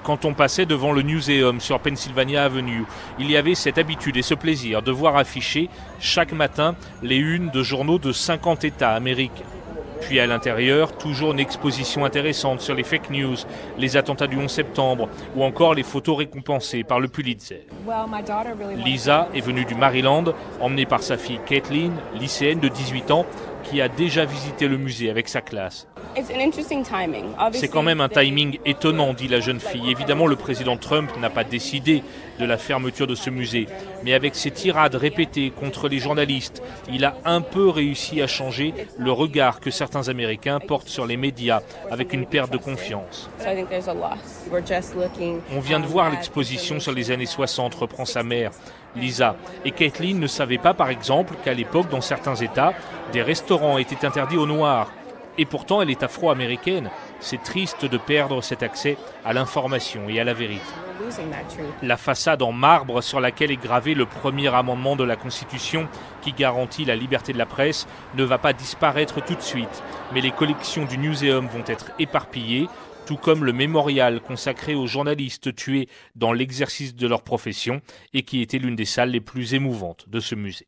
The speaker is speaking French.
Quand on passait devant le Newseum sur Pennsylvania Avenue, il y avait cette habitude et ce plaisir de voir afficher chaque matin les unes de journaux de 50 États américains. Puis à l'intérieur, toujours une exposition intéressante sur les fake news, les attentats du 11 septembre ou encore les photos récompensées par le Pulitzer. Lisa est venue du Maryland, emmenée par sa fille Caitlin, lycéenne de 18 ans, qui a déjà visité le musée avec sa classe. C'est quand même un timing étonnant, dit la jeune fille. Évidemment, le président Trump n'a pas décidé de la fermeture de ce musée. Mais avec ses tirades répétées contre les journalistes, il a un peu réussi à changer le regard que certains Américains portent sur les médias, avec une perte de confiance. On vient de voir l'exposition sur les années 60, reprend sa mère, Lisa. Et Caitlin ne savait pas, par exemple, qu'à l'époque, dans certains États, des restaurants étaient interdits aux Noirs. Et pourtant, elle est afro-américaine. C'est triste de perdre cet accès à l'information et à la vérité. La façade en marbre sur laquelle est gravé le premier amendement de la Constitution qui garantit la liberté de la presse ne va pas disparaître tout de suite. Mais les collections du Newseum vont être éparpillées, tout comme le mémorial consacré aux journalistes tués dans l'exercice de leur profession et qui était l'une des salles les plus émouvantes de ce musée.